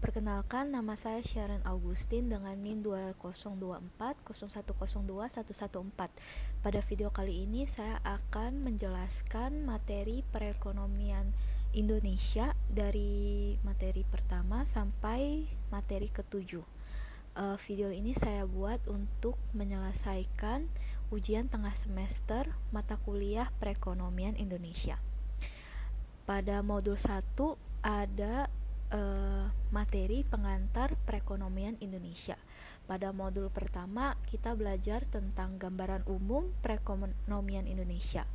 Perkenalkan, nama saya Sharon Augustin dengan NIM 202401021114. Pada video kali ini saya akan menjelaskan materi perekonomian Indonesia dari materi pertama sampai materi ketujuh. Video ini saya buat untuk menyelesaikan ujian tengah semester mata kuliah perekonomian Indonesia. Pada modul 1 ada materi pengantar perekonomian Indonesia. Pada modul pertama kita belajar tentang gambaran umum perekonomian Indonesia.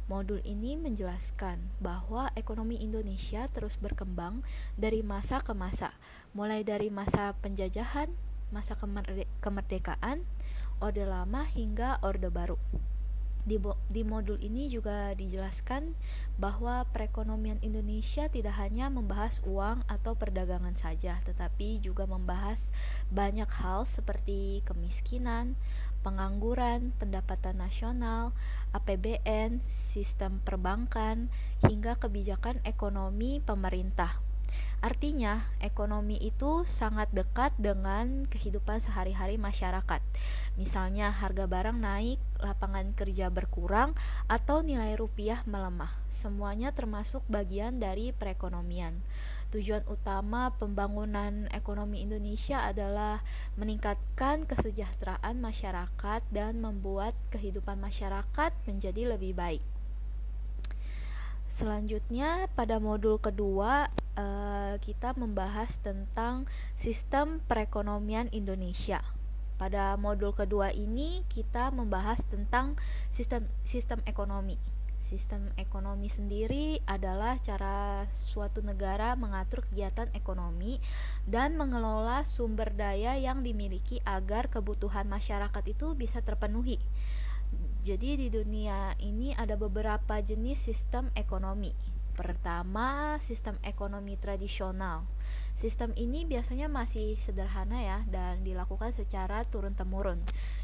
Modul ini menjelaskan bahwa ekonomi Indonesia terus berkembang dari masa ke masa, mulai dari masa penjajahan, masa kemerdekaan, Orde Lama hingga Orde Baru. Di modul ini juga dijelaskan bahwa perekonomian Indonesia tidak hanya membahas uang atau perdagangan saja, tetapi juga membahas banyak hal seperti kemiskinan, pengangguran, pendapatan nasional, APBN, sistem perbankan, hingga kebijakan ekonomi pemerintah. Artinya, ekonomi itu sangat dekat dengan kehidupan sehari-hari masyarakat. Misalnya, harga barang naik, lapangan kerja berkurang, atau nilai rupiah melemah. Semuanya termasuk bagian dari perekonomian. Tujuan utama pembangunan ekonomi Indonesia adalah meningkatkan kesejahteraan masyarakat dan membuat kehidupan masyarakat menjadi lebih baik. Selanjutnya pada modul kedua kita membahas tentang sistem perekonomian Indonesia. Pada modul kedua ini kita membahas tentang sistem ekonomi. Sistem ekonomi sendiri adalah cara suatu negara mengatur kegiatan ekonomi dan mengelola sumber daya yang dimiliki agar kebutuhan masyarakat itu bisa terpenuhi. Jadi di dunia ini ada beberapa jenis sistem ekonomi. Pertama, sistem ekonomi tradisional. Sistem ini biasanya masih sederhana ya dan dilakukan secara turun-temurun.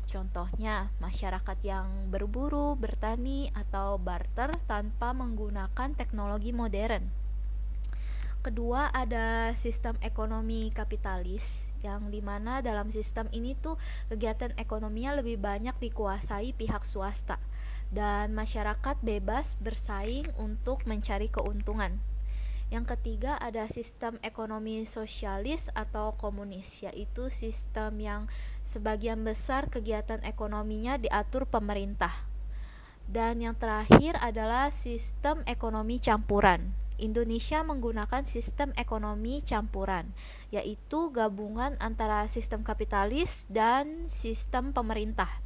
Contohnya, masyarakat yang berburu, bertani, atau barter tanpa menggunakan teknologi modern. Kedua, ada sistem ekonomi kapitalis, yang dimana dalam sistem ini tuh kegiatan ekonominya lebih banyak dikuasai pihak swasta dan masyarakat bebas bersaing untuk mencari keuntungan. Yang ketiga, ada sistem ekonomi sosialis atau komunis, yaitu sistem yang sebagian besar kegiatan ekonominya diatur pemerintah. Dan yang terakhir adalah sistem ekonomi campuran. Indonesia menggunakan sistem ekonomi campuran, yaitu gabungan antara sistem kapitalis dan sistem pemerintah.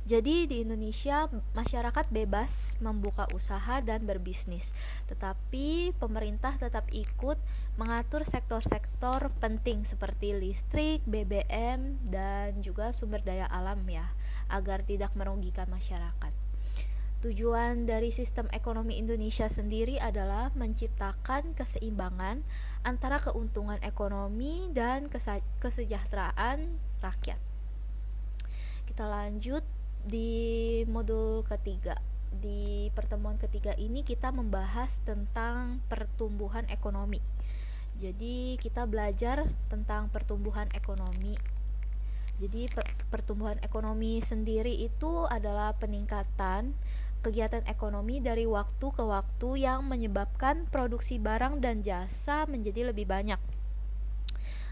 Jadi di Indonesia masyarakat bebas membuka usaha dan berbisnis, tetapi pemerintah tetap ikut mengatur sektor-sektor penting seperti listrik, BBM, dan juga sumber daya alam ya, agar tidak merugikan masyarakat. Tujuan dari sistem ekonomi Indonesia sendiri adalah menciptakan keseimbangan antara keuntungan ekonomi dan kesejahteraan rakyat. Kita lanjut di modul ketiga. Di pertemuan ketiga ini kita membahas tentang pertumbuhan ekonomi. Jadi kita belajar tentang pertumbuhan ekonomi. Jadi pertumbuhan ekonomi sendiri itu adalah peningkatan kegiatan ekonomi dari waktu ke waktu yang menyebabkan produksi barang dan jasa menjadi lebih banyak.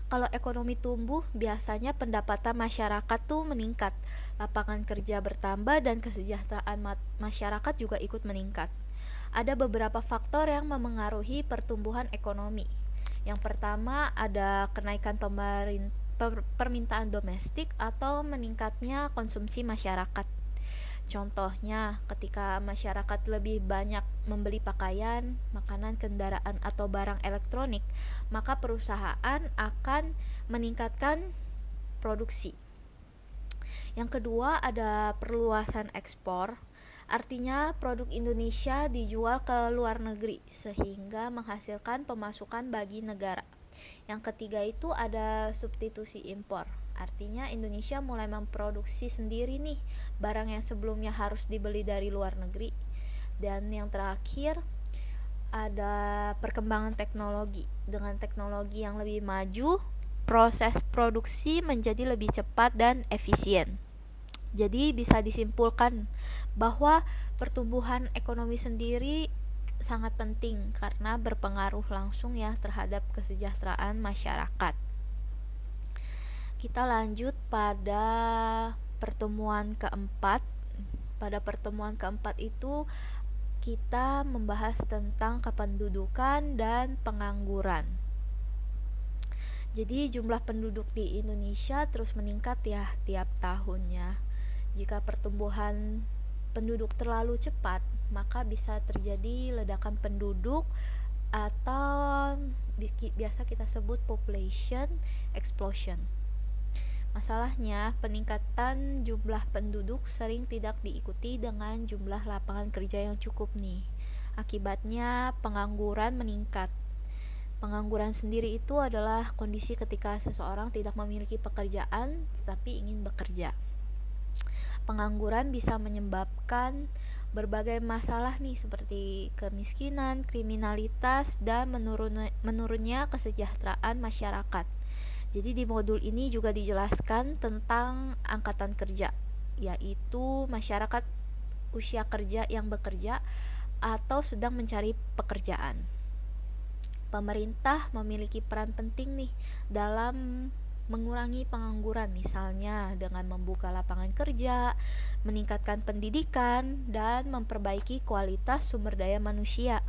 Kalau ekonomi tumbuh, biasanya pendapatan masyarakat tuh meningkat, lapangan kerja bertambah dan kesejahteraan masyarakat juga ikut meningkat. Ada beberapa faktor yang memengaruhi pertumbuhan ekonomi. Yang pertama ada kenaikan permintaan domestik atau meningkatnya konsumsi masyarakat. Contohnya, ketika masyarakat lebih banyak membeli pakaian, makanan, kendaraan, atau barang elektronik, maka perusahaan akan meningkatkan produksi. Yang kedua, ada perluasan ekspor. Artinya, produk Indonesia dijual ke luar negeri sehingga menghasilkan pemasukan bagi negara. Yang ketiga itu ada substitusi impor. Artinya Indonesia mulai memproduksi sendiri nih barang yang sebelumnya harus dibeli dari luar negeri. Dan yang terakhir ada perkembangan teknologi. Dengan teknologi yang lebih maju, proses produksi menjadi lebih cepat dan efisien. Jadi bisa disimpulkan bahwa pertumbuhan ekonomi sendiri sangat penting karena berpengaruh langsung ya terhadap kesejahteraan masyarakat. Kita lanjut pada pertemuan keempat. Pada pertemuan keempat itu kita membahas tentang kependudukan dan pengangguran. Jadi jumlah penduduk di Indonesia terus meningkat ya tiap tahunnya. Jika pertumbuhan penduduk terlalu cepat, maka bisa terjadi ledakan penduduk atau biasa kita sebut population explosion. Masalahnya, peningkatan jumlah penduduk sering tidak diikuti dengan jumlah lapangan kerja yang cukup nih. Akibatnya, pengangguran meningkat. Pengangguran sendiri itu adalah kondisi ketika seseorang tidak memiliki pekerjaan tetapi ingin bekerja. Pengangguran bisa menyebabkan berbagai masalah nih seperti kemiskinan, kriminalitas, dan menurunnya kesejahteraan masyarakat. Jadi di modul ini juga dijelaskan tentang angkatan kerja, yaitu masyarakat usia kerja yang bekerja atau sedang mencari pekerjaan. Pemerintah memiliki peran penting nih dalam mengurangi pengangguran, misalnya dengan membuka lapangan kerja, meningkatkan pendidikan, dan memperbaiki kualitas sumber daya manusia.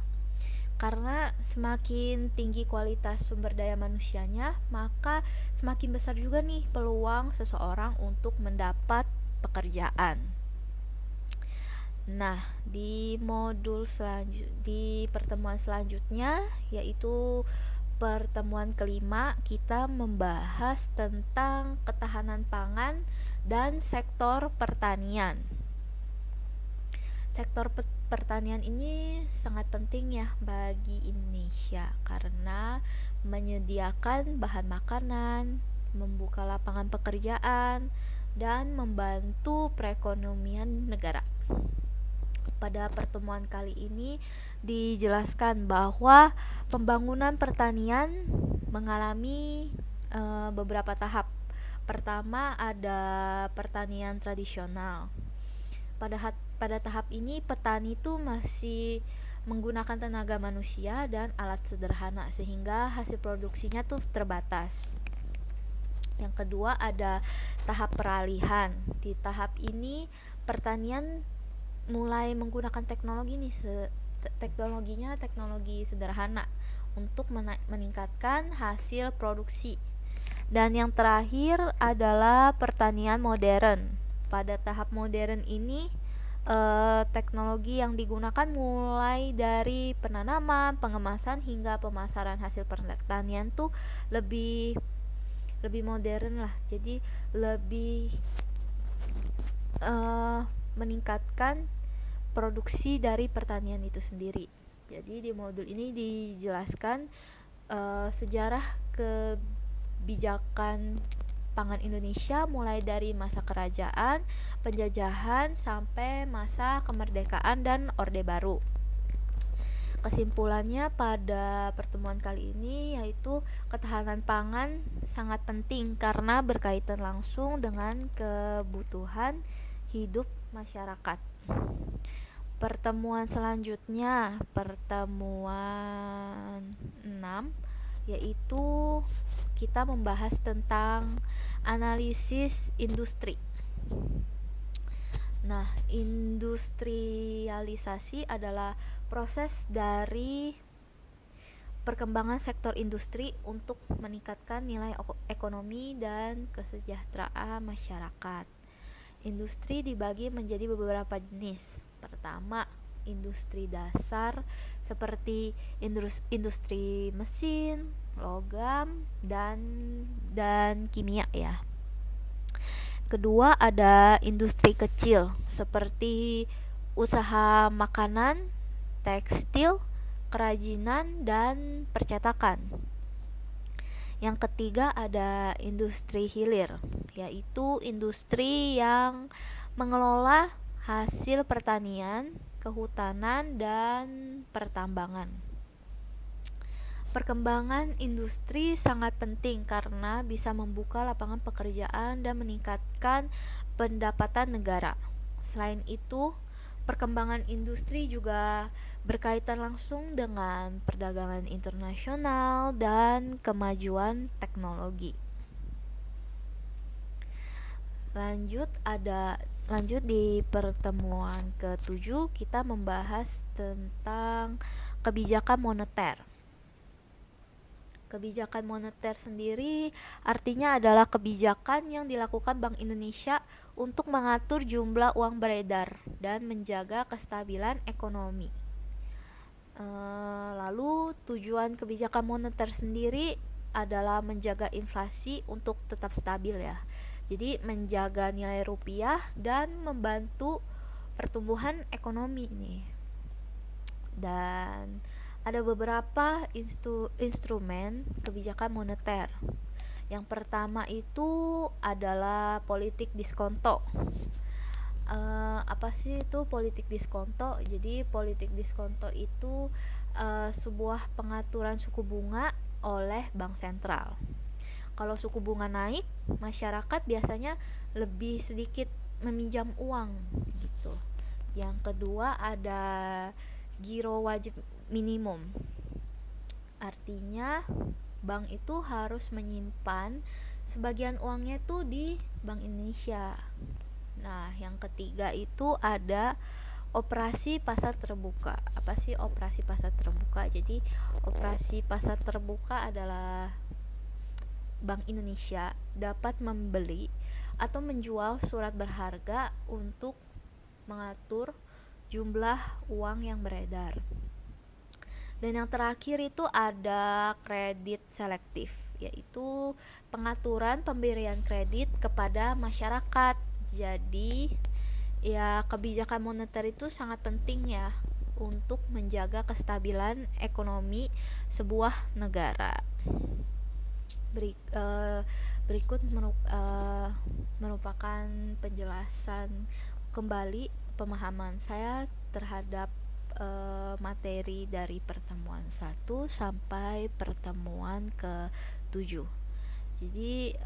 Karena semakin tinggi kualitas sumber daya manusianya, maka semakin besar juga nih peluang seseorang untuk mendapat pekerjaan. Nah, di pertemuan selanjutnya, yaitu pertemuan kelima, kita membahas tentang ketahanan pangan dan sektor pertanian. Sektor pertanian ini sangat penting ya bagi Indonesia karena menyediakan bahan makanan, membuka lapangan pekerjaan, dan membantu perekonomian negara. Pada pertemuan kali ini dijelaskan bahwa pembangunan pertanian mengalami beberapa tahap. Pertama ada pertanian tradisional. Pada tahap ini petani itu masih menggunakan tenaga manusia dan alat sederhana sehingga hasil produksinya tuh terbatas. Yang kedua ada tahap peralihan. Di tahap ini pertanian mulai menggunakan teknologi teknologi sederhana untuk meningkatkan hasil produksi. Dan yang terakhir adalah pertanian modern. Pada tahap modern ini teknologi yang digunakan mulai dari penanaman, pengemasan hingga pemasaran hasil pertanian tuh lebih modern lah. Jadi lebih meningkatkan produksi dari pertanian itu sendiri. Jadi di modul ini dijelaskan sejarah kebijakan pangan Indonesia mulai dari masa kerajaan, penjajahan sampai masa kemerdekaan dan Orde Baru. Kesimpulannya pada pertemuan kali ini yaitu ketahanan pangan sangat penting karena berkaitan langsung dengan kebutuhan hidup masyarakat. Pertemuan selanjutnya, pertemuan 6, yaitu kita membahas tentang analisis industri. Nah, industrialisasi adalah proses dari perkembangan sektor industri untuk meningkatkan nilai ekonomi dan kesejahteraan masyarakat. Industri dibagi menjadi beberapa jenis. Pertama, industri dasar seperti industri mesin, logam, dan kimia ya. Kedua, ada industri kecil seperti usaha makanan, tekstil, kerajinan, dan percetakan. Yang ketiga ada industri hilir, yaitu industri yang mengelola hasil pertanian, kehutanan, dan pertambangan. Perkembangan industri sangat penting karena bisa membuka lapangan pekerjaan dan meningkatkan pendapatan negara. Selain itu, perkembangan industri juga berkaitan langsung dengan perdagangan internasional dan kemajuan teknologi. Lanjut di pertemuan ke-7 kita membahas tentang kebijakan moneter. Kebijakan moneter sendiri artinya adalah kebijakan yang dilakukan Bank Indonesia untuk mengatur jumlah uang beredar dan menjaga kestabilan ekonomi. Lalu tujuan kebijakan moneter sendiri adalah menjaga inflasi untuk tetap stabil ya. Jadi menjaga nilai rupiah dan membantu pertumbuhan ekonomi nih. Dan ada beberapa instrumen kebijakan moneter. Yang pertama itu adalah politik diskonto. Apa sih itu politik diskonto? Jadi politik diskonto itu sebuah pengaturan suku bunga oleh bank sentral. Kalau suku bunga naik, masyarakat biasanya lebih sedikit meminjam uang gitu. Yang kedua ada giro wajib minimum. Artinya bank itu harus menyimpan sebagian uangnya tuh di Bank Indonesia. Nah, yang ketiga itu ada operasi pasar terbuka. Apa sih operasi pasar terbuka? Jadi, operasi pasar terbuka adalah Bank Indonesia dapat membeli atau menjual surat berharga untuk mengatur jumlah uang yang beredar. Dan yang terakhir itu ada kredit selektif, yaitu pengaturan pemberian kredit kepada masyarakat. Jadi ya kebijakan moneter itu sangat penting ya untuk menjaga kestabilan ekonomi sebuah negara. Berikut merupakan penjelasan kembali pemahaman saya terhadap materi dari pertemuan 1 sampai pertemuan ke-7. Jadi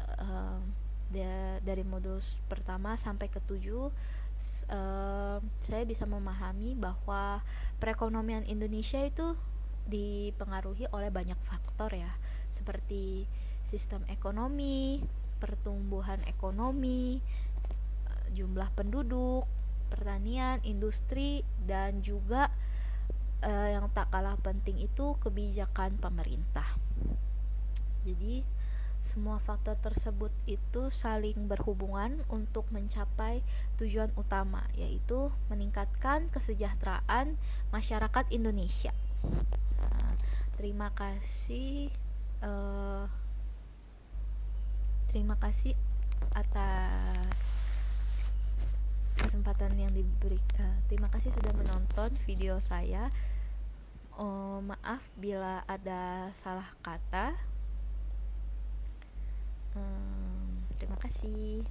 dari modul pertama sampai ke-7 saya bisa memahami bahwa perekonomian Indonesia itu dipengaruhi oleh banyak faktor ya, seperti sistem ekonomi, pertumbuhan ekonomi, jumlah penduduk, pertanian, industri, dan juga yang tak kalah penting itu kebijakan pemerintah. Jadi semua faktor tersebut itu saling berhubungan untuk mencapai tujuan utama, yaitu meningkatkan kesejahteraan masyarakat Indonesia. Nah, terima kasih atas kesempatan yang diberi. Terima kasih sudah menonton video saya. Maaf bila ada salah kata. Terima kasih.